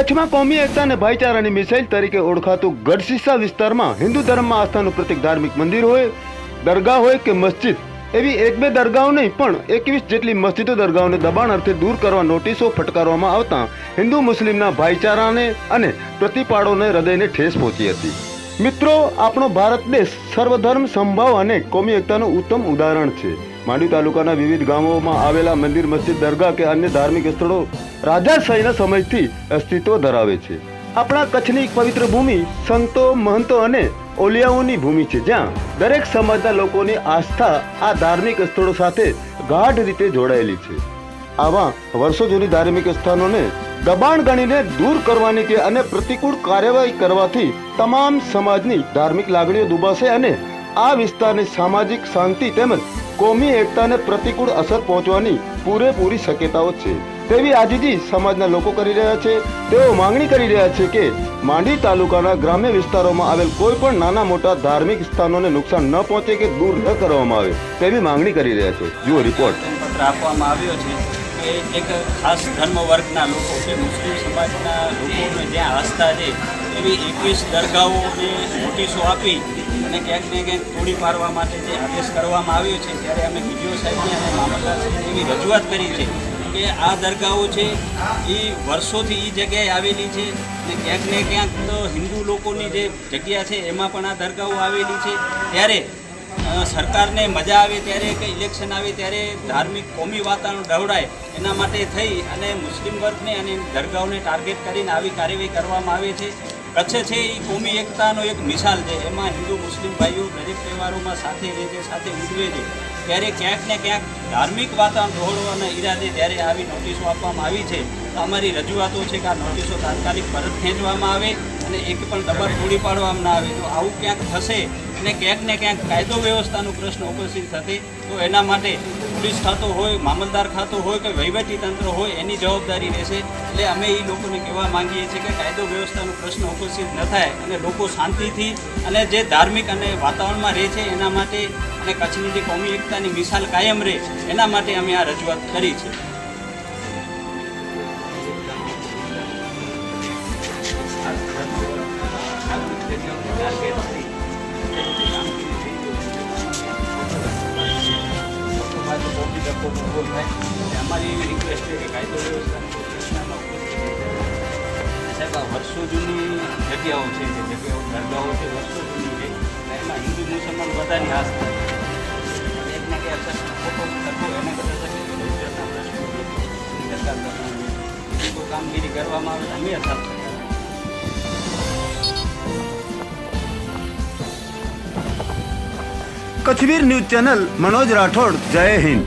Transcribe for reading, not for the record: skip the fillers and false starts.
કચ્છમાં કોમી એકતા અને ભાઈચારાની મિસાઇલ તરીકે ઓળખાતું ગઢશીસા વિસ્તારમાં હિન્દુ ધર્મમાં આસ્થાનું પ્રતિક ધાર્મિક મંદિર હોય, દરગાહ હોય કે મસ્જિદ, એવી એક બે દરગાહો નહીં પણ 21 જેટલી મસ્જિદો દરગાહોને દબાણ અર્થે દૂર કરવા નોટિસો ફટકારવામાં આવતા હિન્દુ મુસ્લિમના ભાઈચારાને અને પ્રતિપાળોને હૃદયને ઠેસ પહોંચી હતી। મિત્રો, આપણો ભારત દેશ સર્વધર્મ સમભાવ અને કોમી એકતાનું ઉત્તમ ઉદાહરણ છે। માંડવી તાલુકાના વિવિધ ગામોમાં આવેલા મંદિર, મસ્જિદ, દરગાહ કે અન્ય ધાર્મિક સ્થળો રાજાશાહીના સમયથી અસ્તિત્વ ધરાવે છે। આપણા કચ્છની પવિત્ર ભૂમિ સંતો, મહંતો અને ઓલિયાઓની ભૂમિ છે, જ્યાં દરેક સમાજના લોકોની આસ્થા આ ધાર્મિક સ્થળો સાથે ગાઢ રીતે જોડાયેલી છે। આવા વર્ષો જૂની ધાર્મિક સ્થાનોને દબાણ ગણીને દૂર કરવાની કે અને પ્રતિકૂળ કાર્યવાહી કરવાથી તમામ સમાજની ધાર્મિક લાગણીઓ દુભાશે અને આ વિસ્તારની સામાજિક શાંતિ તેમજ કોમી એકતાને પ્રતિકૂળ અસર પહોંચવાની પૂરેપૂરી શક્યતાઓ છે તેવી આજીજી સમાજના લોકો કરી રહ્યા છે। તેઓ માંગણી કરી રહ્યા છે કે માંડવી તાલુકાના ગ્રામ્ય વિસ્તારોમાં આવેલ કોઈ પણ નાના મોટા ધાર્મિક સ્થાનોને નુકસાન ન પહોંચે કે દૂર ન કરવામાં આવે તેવી માંગણી કરી રહ્યા છે। જુઓ રિપોર્ટ। પત્ર આપવામાં આવ્યો છે કે એક ખાસ ધર્મ વર્ગના લોકો કે મુસ્લિમ સમાજના લોકોને જ્યાં આસ્થા છે એવી 21 દરગાહોને નોટિસો આપી અને ક્યાંક ને ક્યાંક તોડી પાડવા માટે જે આદેશ કરવામાં આવ્યો છે, ત્યારે અમે બીડીઓ સાહેબને અને મામલતદાર સાહેબને એવી રજૂઆત કરી છે કે આ દરગાહો છે એ વર્ષોથી એ જગ્યાએ આવેલી છે અને ક્યાંક ને ક્યાંક તો હિન્દુ લોકોની જે જગ્યા છે એમાં પણ આ દરગાહો આવેલી છે। ત્યારે સરકારને મજા આવે ત્યારે કે ઇલેક્શન આવે ત્યારે ધાર્મિક કોમી વાતાવરણ ડવડાય એના માટે થઈ અને મુસ્લિમ વર્ગને અને દરગાહોને ટાર્ગેટ કરીને આવી કાર્યવાહી કરવામાં આવે છે। કચ્છ છે એ કોમી એકતાનો એક મિસાલ છે, એમાં હિન્દુ મુસ્લિમ ભાઈઓ દરેક તહેવારોમાં સાથે રહે છે, સાથે ઉજવે છે। ત્યારે ક્યાંક ને ક્યાંક ધાર્મિક વાતાવરણ ડહોળવાના ઈરાદે જ્યારે આવી નોટિસો આપવામાં આવી છે તો અમારી રજૂઆતો છે કે આ નોટિસો તાત્કાલિક પરત ખેંચવામાં આવે અને એક પણ દબાણ તોડી પાડવામાં ના આવે। તો આવું ક્યાંક થશે અને ક્યાંક ને ક્યાંક કાયદો વ્યવસ્થાનો પ્રશ્ન ઉપસ્થિત થશે તો એના માટે પોલીસ ખાતું હોય, મામલતદાર ખાતું હોય કે વહીવટી તંત્ર હોય એની જવાબદારી રહેશે। એટલે અમે એ લોકોને કહેવા માંગીએ છીએ કે કાયદો વ્યવસ્થાનો પ્રશ્ન ઉપસ્થિત ન થાય અને લોકો શાંતિથી અને જે ધાર્મિક અને વાતાવરણમાં રહે છે એના માટે અને કચ્છની જે કોમી એકતાની મિસાલ કાયમ રહે એના માટે અમે આ રજૂઆત કરી છે। અમારી એવી રિક્વેસ્ટ છે કે કાયદો વ્યવસ્થાનો સાહેબ આ વર્ષો જૂની જગ્યાઓ છે, જે જગ્યાઓ દરગાહો છે વર્ષો જૂની છે અને એમાં હિન્દુ મુસલમાન બધાની આસ્થા છે। એક ને કે ફોટો લખો એના કરતાં કોઈ કામગીરી કરવામાં આવે અમે સાથ કચ્છવીર ન્યૂઝ ચેનલ, મનોજ રાઠોડ, જય હિન્દ।